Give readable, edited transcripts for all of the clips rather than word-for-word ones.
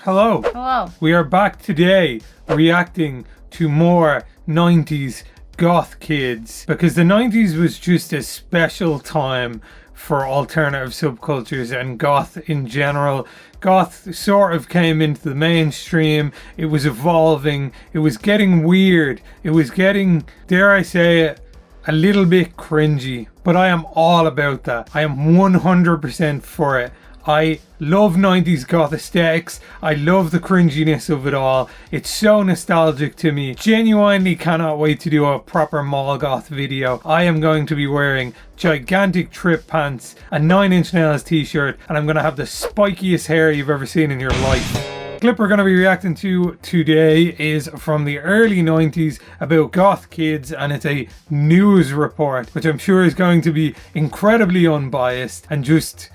Hello. Hello. We are back today reacting to more 90s goth kids because the 90s was just a special time for alternative subcultures and goth in general. Goth sort of came into the mainstream. It was evolving. It was getting weird. It was getting, dare I say it, a little bit cringy. But I am all about that. I am 100% for it. I love 90s goth aesthetics. I love the cringiness of it all. It's so nostalgic to me. Genuinely cannot wait to do a proper mall goth video. I am going to be wearing gigantic trip pants, a 9-inch nails t-shirt, and I'm going to have the spikiest hair you've ever seen in your life. The clip we're going to be reacting to today is from the early 90s about goth kids, and it's a news report, which I'm sure is going to be incredibly unbiased and just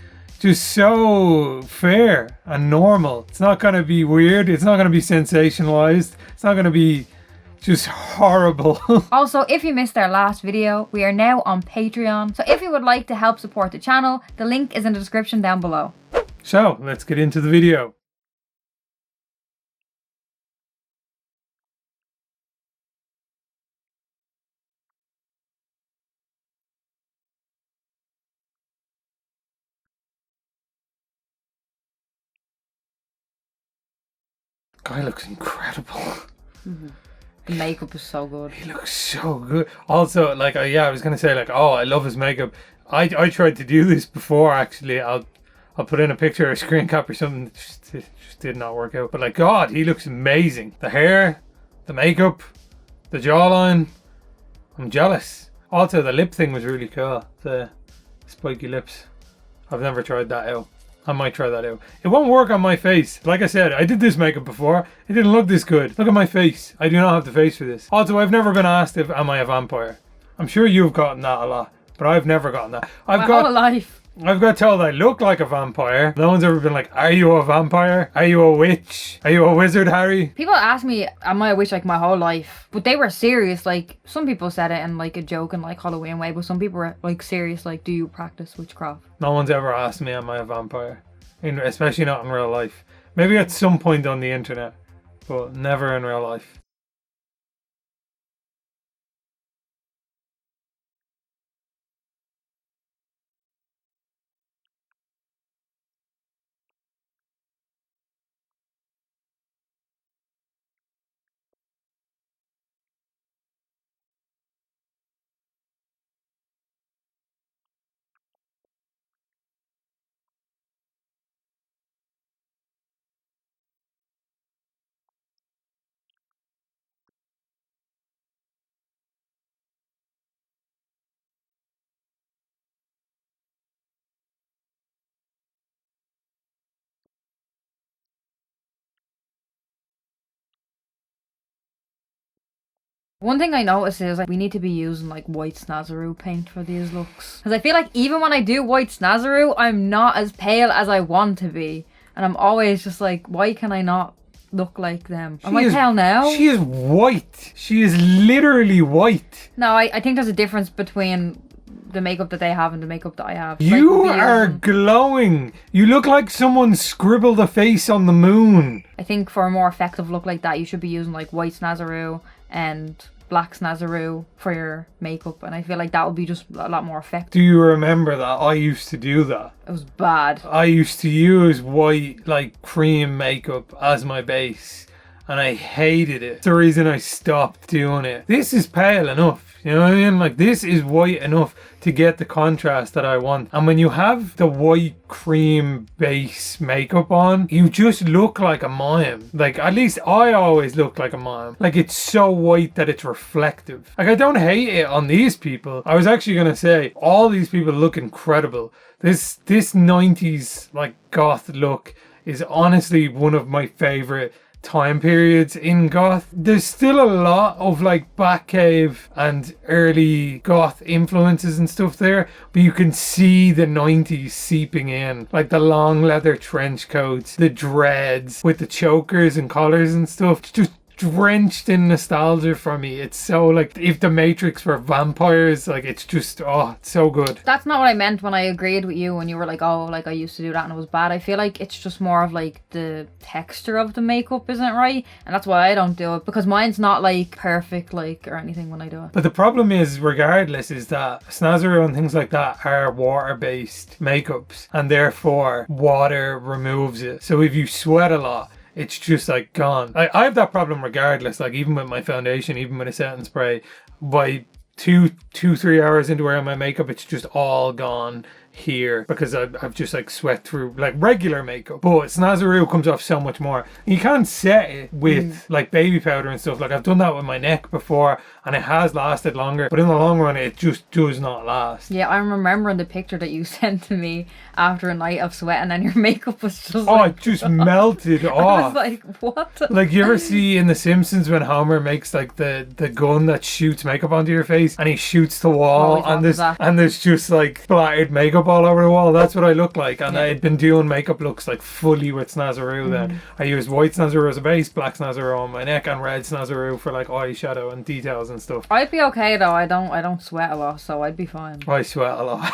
so fair and normal. It's not going to be weird. It's not going to be sensationalized. It's not going to be just horrible. Also, if you missed our last video, we are now on Patreon. So if you would like to help support the channel, the link is in the description down below. So let's get into the video. Guy looks incredible. The makeup is so good. He looks so good. Also, like, I was gonna say, like, oh, I love his makeup. I tried to do this before, actually. I'll put in a picture or a screen cap or something. It just did not work out. But like, God, he looks amazing. The hair, the makeup, the jawline. I'm jealous. Also, the lip thing was really cool. The spiky lips. I've never tried that out. I might try that out. It won't work on my face. Like I said, I did this makeup before. It didn't look this good. Look at my face. I do not have the face for this. Also, I've never been asked if am I a vampire. I'm sure you've gotten that a lot, but I've never gotten that. My whole life. I've got told I look like a vampire. No one's ever been like, are you a vampire? Are you a witch? Are you a wizard, Harry? People ask me, am I a witch like my whole life? But they were serious. Like, some people said it in like a joke and like Halloween way, but some people were like serious, like, do you practice witchcraft? No one's ever asked me, am I a vampire? Especially not in real life. Maybe at some point on the internet, but never in real life. One thing I noticed is like we need to be using like white snazaroo paint for these looks. Because I feel like even when I do white snazaroo, I'm not as pale as I want to be. And I'm always just like, why can I not look like them? Am I pale now? She is white. She is literally white. No, I think there's a difference between the makeup that they have and the makeup that I have. You are glowing. You look like someone scribbled a face on the moon. I think for a more effective look like that, you should be using like white snazaroo and black snazaroo for your makeup, and I feel like that would be just a lot more effective. Do you remember that? I used to do that. It was bad. I used to use white, like, cream makeup as my base, and I hated it. It's the reason I stopped doing it. This is pale enough. You know what I mean? Like, this is white enough to get the contrast that I want. And when you have the white cream base makeup on, you just look like a mime. Like, at least I always look like a mime. Like, it's so white that it's reflective. Like, I don't hate it on these people. I was actually gonna say, all these people look incredible. This 90s, like, goth look is honestly one of my favorite time periods in goth. There's still a lot of like Batcave and early goth influences and stuff there, but you can see the 90s seeping in, like the long leather trench coats, the dreads with the chokers and collars and stuff. drenched in nostalgia for me. It's so like if the Matrix were vampires, like it's just it's so good. That's not what I meant when I agreed with you when you were like, oh, like I used to do that and it was bad. I feel like it's just more of like the texture of the makeup isn't right, and that's why I don't do it, because mine's not like perfect like or anything when I do it. But the problem is, regardless, is that Snazaroo and things like that are water-based makeups, and therefore water removes it. So if you sweat a lot, it's just like gone. I have that problem regardless, like even with my foundation, even with a setting spray, by 3 hours into wearing my makeup, it's just all gone here because I've just like sweat through like regular makeup. But Snazaroo comes off so much more. You can't set it with like baby powder and stuff. Like I've done that with my neck before and it has lasted longer, but in the long run it just does not last. Yeah, I'm remembering the picture that you sent to me after a night of sweating and your makeup was just it just melted off. I was like, what? Like you ever see in The Simpsons when Homer makes like the gun that shoots makeup onto your face and he shoots the wall and there's just like splattered makeup all over the wall. That's what I look like, and I had been doing makeup looks like fully with Snazaroo then. I used white Snazaroo as a base, black Snazaroo on my neck, and red Snazaroo for like eyeshadow and details and stuff. I'd be okay though. I don't sweat a lot, so I'd be fine. I sweat a lot.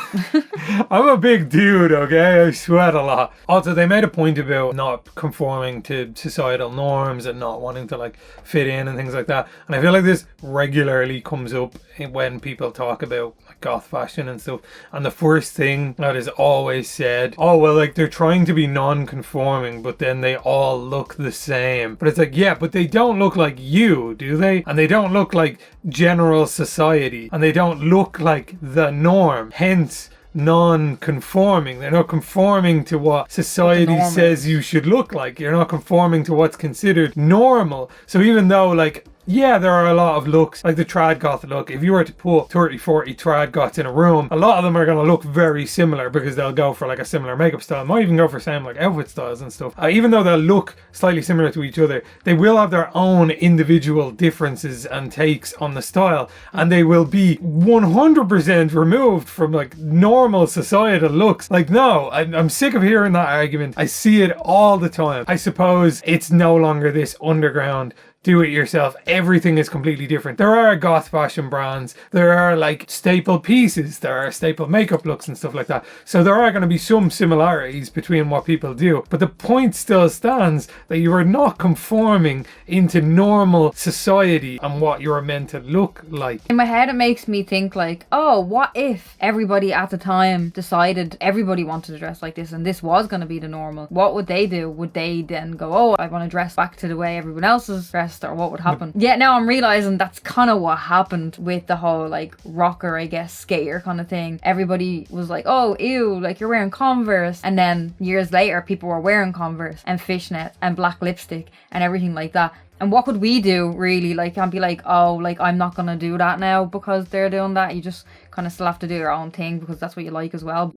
I'm a big dude, okay? I sweat a lot. Also, they made a point about not conforming to societal norms and not wanting to like fit in and things like that, and I feel like this regularly comes up when people talk about like goth fashion and stuff, and the first thing that is always said, oh well, like they're trying to be non-conforming but then they all look the same. But it's like, yeah, but they don't look like you, do they? And they don't look like general society, and they don't look like the norm, hence non-conforming. They're not conforming to what society says you should look like. You're not conforming to what's considered normal. So even though like, yeah, there are a lot of looks, like the trad goth look. If you were to put 30, 40 trad goths in a room, a lot of them are going to look very similar because they'll go for like a similar makeup style. Might even go for same like outfit styles and stuff. Even though they'll look slightly similar to each other, they will have their own individual differences and takes on the style, and they will be 100% removed from like normal societal looks. Like, no, I'm sick of hearing that argument. I see it all the time. I suppose it's no longer this underground do it yourself. Everything is completely different. There are goth fashion brands. There are like staple pieces. There are staple makeup looks and stuff like that. So there are going to be some similarities between what people do. But the point still stands that you are not conforming into normal society and what you are meant to look like. In my head, it makes me think like, oh, what if everybody at the time decided everybody wanted to dress like this and this was going to be the normal? What would they do? Would they then go, oh, I want to dress back to the way everyone else is dressed? Or what would happen? Yeah, now I'm realizing that's kind of what happened with the whole like rocker, I guess, skater kind of thing. Everybody was like, oh, ew, like you're wearing Converse. And then years later, people were wearing Converse and fishnet and black lipstick and everything like that. And what could we do really? Like, can't be like, oh, like I'm not gonna do that now because they're doing that. You just kind of still have to do your own thing because that's what you like as well.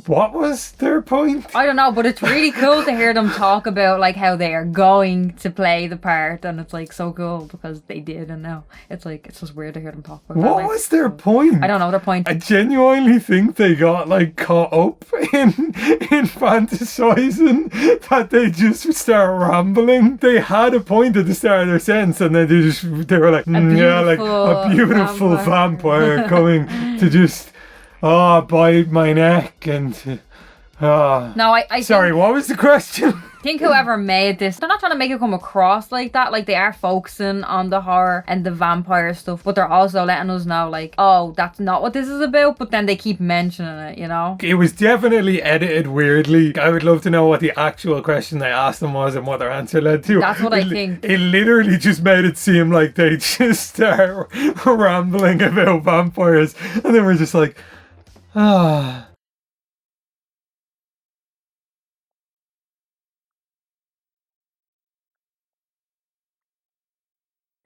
What was their point? I don't know, but it's really cool to hear them talk about like how they are going to play the part, and it's like so cool because they did, and now it's like it's just weird to hear them talk about that. What was their point? I don't know their point. I genuinely think they got like caught up in fantasizing that they just start rambling. They had a point at the start of their sentence, and then they were like, yeah, like a beautiful vampire coming to just bite my neck and No, I sorry, what was the question? I think whoever made this, they're not trying to make it come across like that. Like, they are focusing on the horror and the vampire stuff, but they're also letting us know like, oh, that's not what this is about, but then they keep mentioning it, you know? It was definitely edited weirdly. I would love to know what the actual question they asked them was and what their answer led to. That's what I think. It literally just made it seem like they just start rambling about vampires, and they were just like,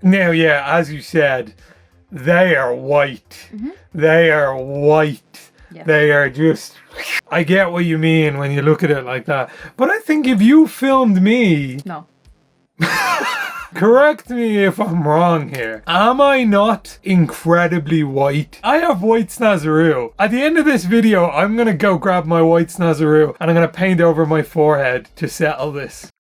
Now, yeah, as you said, they are white. They are white. Yeah. They are just... I get what you mean when you look at it like that. But I think if you filmed me... No. Correct me if I'm wrong here. Am I not incredibly white? I have white snazaroo. At the end of this video, I'm going to go grab my white snazaroo and I'm going to paint over my forehead to settle this.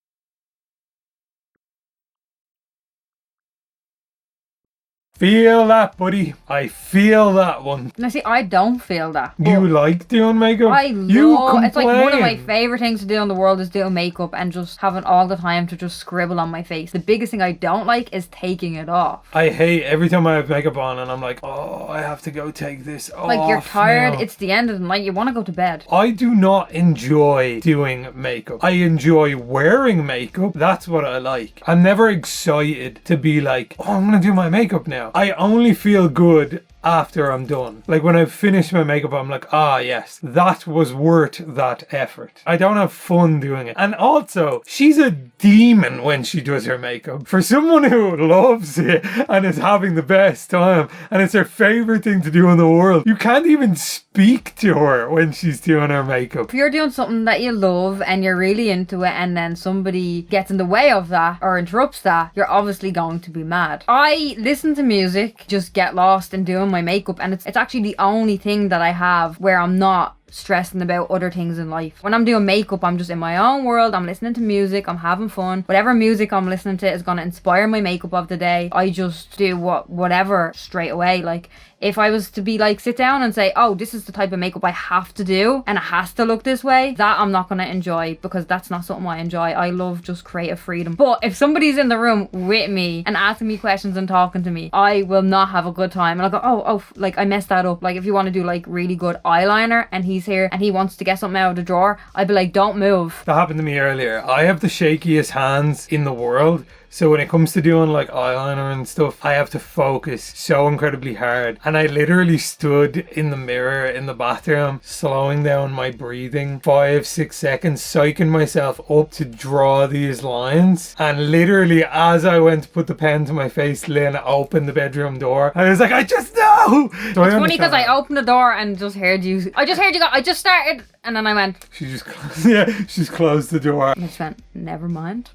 Feel that, buddy. I feel that one. Now see, I don't feel that. You like doing makeup? I love... It's like one of my complain. favourite things to do in the world is doing makeup and just having all the time to just scribble on my face. The biggest thing I don't like is taking it off. I hate every time I have makeup on and I'm like, oh, I have to go take this off. Like, you're tired, now. it's the end of the night, you want to go to bed. I do not enjoy doing makeup. I enjoy wearing makeup. That's what I like. I'm never excited to be like, oh, I'm going to do my makeup now. I only feel good after I'm done. Like when I've finished my makeup, I'm like, ah, yes, that was worth that effort. I don't have fun doing it. And also, she's a demon when she does her makeup. For someone who loves it and is having the best time and it's her favorite thing to do in the world, you can't even speak to her when she's doing her makeup. If you're doing something that you love and you're really into it and then somebody gets in the way of that or interrupts that, you're obviously going to be mad. I listen to music, just get lost in doing my makeup, and it's actually the only thing that I have where I'm not stressing about other things in life. When I'm doing makeup, I'm just in my own world, I'm listening to music, I'm having fun. Whatever music I'm listening to is going to inspire my makeup of the day. I just do whatever straight away. Like, if I was to be like, sit down and say, oh, this is the type of makeup I have to do and it has to look this way, that I'm not going to enjoy, because that's not something I enjoy. I love just creative freedom. But if somebody's in the room with me and asking me questions and talking to me, I will not have a good time. And I'll go, oh, like I messed that up. Like if you want to do like really good eyeliner and he's here and he wants to get something out of the drawer, I'd be like, don't move. That happened to me earlier. I have the shakiest hands in the world. So when it comes to doing like eyeliner and stuff, I have to focus so incredibly hard. And I literally stood in the mirror in the bathroom, slowing down my breathing 5-6 seconds, psyching myself up to draw these lines. And literally as I went to put the pen to my face, Lynn opened the bedroom door. I was like, I just know! So it's funny because I opened the door and just heard you. I just heard you go, I just started. And then I went. She just closed the door. I just went, never mind.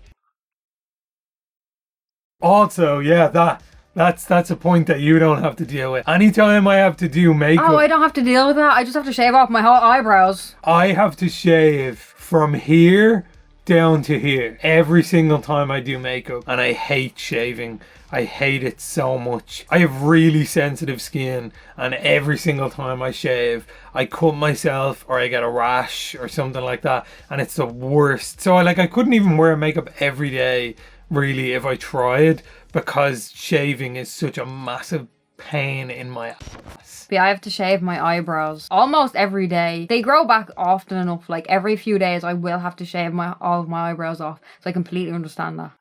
Also, yeah, that's a point that you don't have to deal with. Anytime I have to do makeup... Oh, I don't have to deal with that. I just have to shave off my whole eyebrows. I have to shave from here down to here every single time I do makeup. And I hate shaving. I hate it so much. I have really sensitive skin, and every single time I shave, I cut myself or I get a rash or something like that, and it's the worst. So I couldn't even wear makeup every day, really, if I tried, because shaving is such a massive pain in my ass. Yeah, I have to shave my eyebrows almost every day. They grow back often enough. Like every few days I will have to shave all of my eyebrows off. So I completely understand that.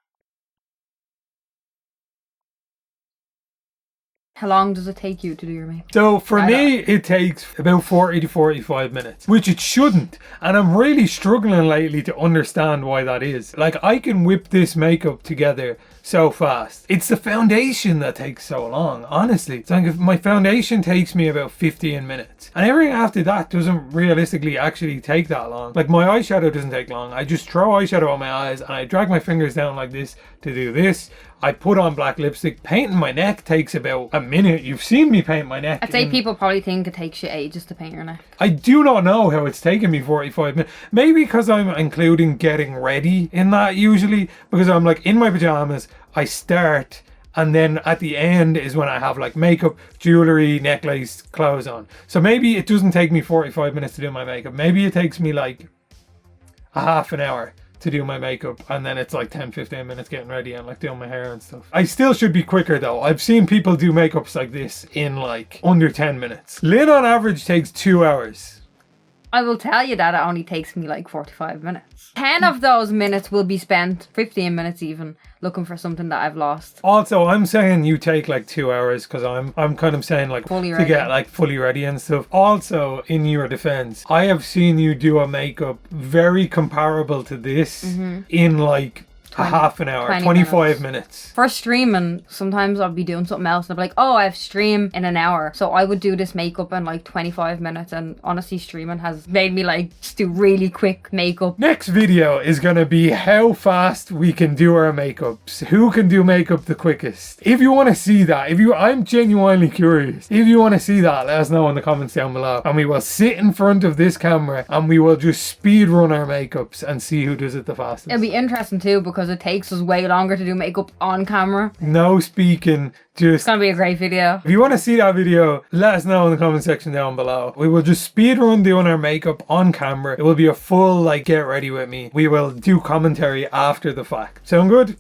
How long does it take you to do your makeup? So for me, it takes about 40 to 45 minutes, which it shouldn't. And I'm really struggling lately to understand why that is. Like, I can whip this makeup together so fast. It's the foundation that takes so long, honestly. It's like if my foundation takes me about 15 minutes. And everything after that doesn't realistically actually take that long. Like, my eyeshadow doesn't take long. I just throw eyeshadow on my eyes and I drag my fingers down like this to do this. I put on black lipstick. Painting my neck takes about a minute. You've seen me paint my neck. I'd say people probably think it takes you ages to paint your neck. I do not know how it's taken me 45 minutes. Maybe because I'm including getting ready in that usually. Because I'm like in my pajamas, I start, and then at the end is when I have like makeup, jewellery, necklace, clothes on. So maybe it doesn't take me 45 minutes to do my makeup. Maybe it takes me like a half an hour to do my makeup, and then it's like 10-15 minutes getting ready and like doing my hair and stuff. I still should be quicker though. I've seen people do makeups like this in like under 10 minutes. Lynn on average takes 2 hours. I will tell you that it only takes me like 45 minutes. 10 of those minutes will be spent, 15 minutes even, looking for something that I've lost. Also, I'm saying you take like 2 hours because I'm kind of saying like fully to ready. Get like fully ready and stuff. Also, in your defense, I have seen you do a makeup very comparable to this in like a half an hour, 20 25 minutes. For streaming, sometimes I'll be doing something else and I'll be like, oh, I have stream in an hour. So I would do this makeup in like 25 minutes, and honestly, streaming has made me like just do really quick makeup. Next video is going to be how fast we can do our makeups. Who can do makeup the quickest? If you want to see that, I'm genuinely curious. If you want to see that, let us know in the comments down below. And we will sit in front of this camera and we will just speed run our makeups and see who does it the fastest. It'll be interesting too because it takes us way longer to do makeup on camera. No speaking, just... It's gonna be a great video. If you want to see that video, let us know in the comment section down below. We will just speed run doing our makeup on camera. It will be a full like get ready with me. We will do commentary after the fact. Sound good?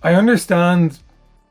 I understand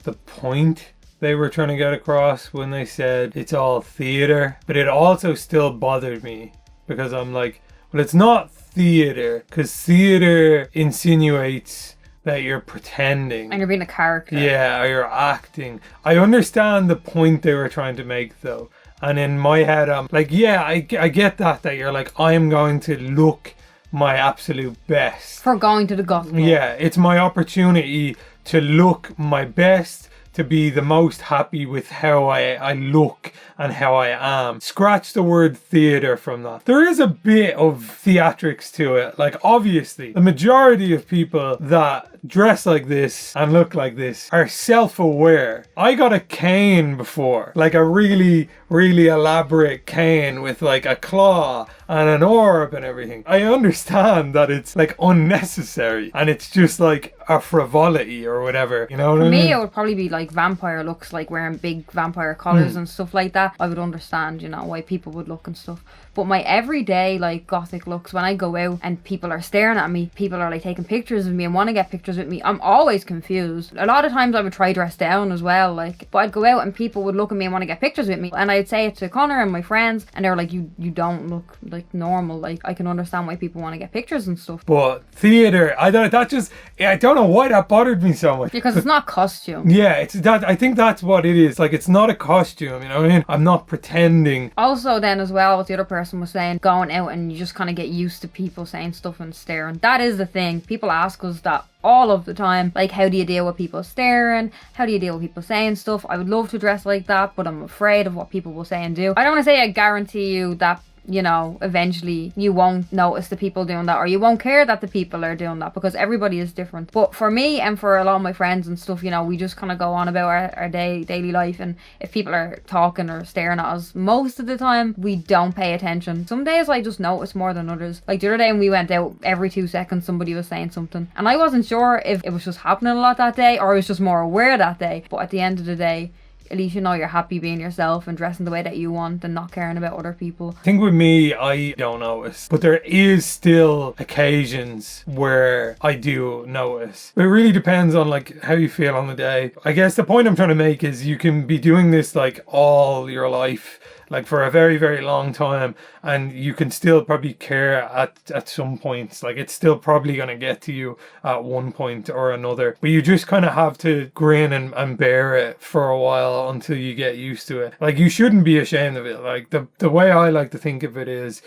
the point they were trying to get across when they said it's all theater, but it also still bothered me because I'm like, well, it's not theater because theater insinuates that you're pretending And you're being a character. Yeah, or you're acting. I understand the point they were trying to make though, and in my head I'm like, yeah, I get that you're like, I'm going to look my absolute best For going to the Goth club. Yeah, it's my opportunity to look my best, to be the most happy with how I look and how I am. Scratch the word theatre from that. There is a bit of theatrics to it. Like, obviously, the majority of people that dress like this and look like this are self-aware. I got a cane before, like a really, really elaborate cane with like a claw and an orb and everything. I understand that it's like unnecessary and it's just like a frivolity or whatever, you know what I mean? For me, it would probably be like vampire looks, like wearing big vampire collars and stuff like that. I would understand, you know, why people would look and stuff. But my everyday like gothic looks, when I go out and people are staring at me, people are like taking pictures of me and want to get pictures with me, I'm always confused. A lot of times I would try dress down as well, like, but I'd go out and people would look at me and want to get pictures with me, and I'd say it to Conor and my friends, and they were like, you don't look like normal. Like, I can understand why people want to get pictures and stuff. But theatre, I don't know why that bothered me so much. Because it's not costume. Yeah, it's that. I think that's what it is. Like, it's not a costume, you know what I mean? I'm not pretending. Also then as well, what the other person was saying, going out and you just kind of get used to people saying stuff and staring. That is the thing. People ask us that all of the time. Like, how do you deal with people staring? How do you deal with people saying stuff? I would love to dress like that, but I'm afraid of what people will say and do. I don't want to say I guarantee you that, you know, eventually you won't notice the people doing that, or you won't care that the people are doing that, because everybody is different. But for me and for a lot of my friends and stuff, you know, we just kind of go on about our daily life, and if people are talking or staring at us, most of the time we don't pay attention. Some days I just notice more than others. Like the other day when we went out, every 2 seconds somebody was saying something, and I wasn't sure if it was just happening a lot that day or I was just more aware that day. But at the end of the day, at least you know you're happy being yourself and dressing the way that you want and not caring about other people. I think with me, I don't notice, but there is still occasions where I do notice. It really depends on like how you feel on the day. I guess the point I'm trying to make is you can be doing this like all your life, like for a very, very long time, and you can still probably care at some points. Like, it's still probably going to get to you at one point or another, but you just kind of have to grin and bear it for a while until you get used to it. Like, you shouldn't be ashamed of it. Like, the way I like to think of it is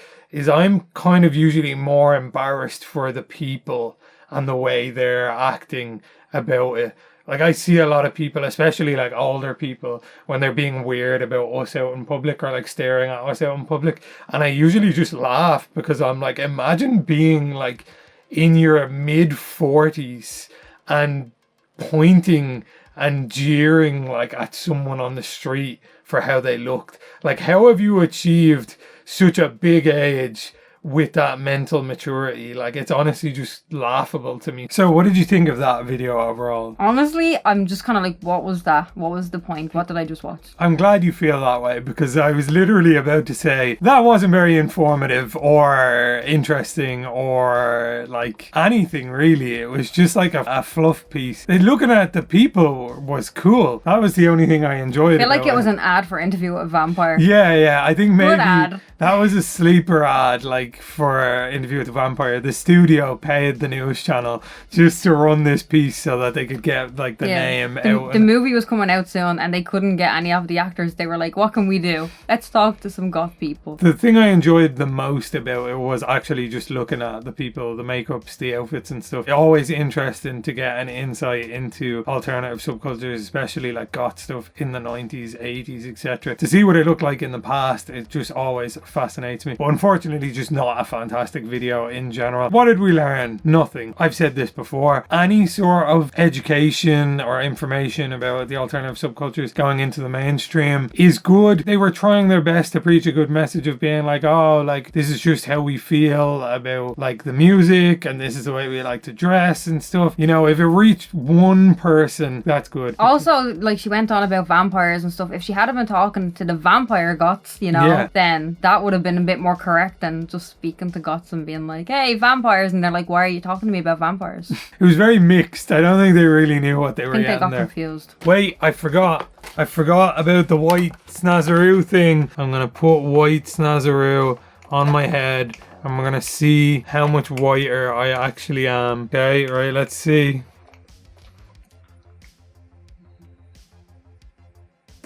I'm kind of usually more embarrassed for the people and the way they're acting about it. Like, I see a lot of people, especially like older people, when they're being weird about us out in public or like staring at us out in public. And I usually just laugh because I'm like, imagine being like in your mid-40s and pointing and jeering like at someone on the street for how they looked. Like, how have you achieved such a big age with that mental maturity. Like, it's honestly just laughable to me. So what did you think of that video overall? Honestly, I'm just kind of like, what was that? What was the point? What did I just watch? I'm glad you feel that way, because I was literally about to say that wasn't very informative or interesting or like anything really. It was just like a fluff piece. Looking at the people was cool. That was the only thing I enjoyed. I feel like it was an ad for Interview with a Vampire. Yeah. I think maybe ad. that was a sleeper ad, like for Interview with the Vampire. The studio paid the news channel just to run this piece so that they could get like the name out. The movie was coming out soon and they couldn't get any of the actors. They were like, what can we do? Let's talk to some goth people. The thing I enjoyed the most about it was actually just looking at the people, the makeups, the outfits and stuff. It's always interesting to get an insight into alternative subcultures, especially like goth stuff in the 90s, 80s, etc. To see what it looked like in the past, it just always fascinates me. But unfortunately, just not a fantastic video in general. What did we learn? Nothing. I've said this before. Any sort of education or information about the alternative subcultures going into the mainstream is good. They were trying their best to preach a good message of being like, oh, like this is just how we feel about like the music and this is the way we like to dress and stuff. You know, if it reached one person, that's good. Also, like she went on about vampires and stuff. If she had been talking to the vampire goths, you know, then that would have been a bit more correct than just speaking to goths and being like, hey, vampires, and they're like, why are you talking to me about vampires? It was very mixed. I don't think they really knew what they were I think getting they got there. confused. Wait, I forgot about the white snazaroo thing. I'm gonna put white snazaroo on my head. I'm gonna see how much whiter I actually am. Okay, right, let's see.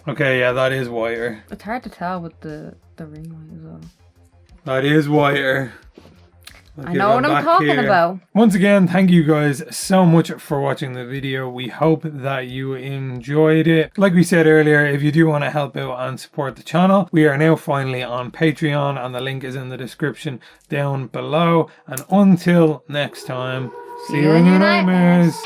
Okay, yeah, that is whiter. It's hard to tell with the ring light as well. That is whiter. I know what I'm talking about. Once again, thank you guys so much for watching the video. We hope that you enjoyed it. Like we said earlier, if you do want to help out and support the channel, we are now finally on Patreon and the link is in the description down below. And until next time, see you in your nightmares.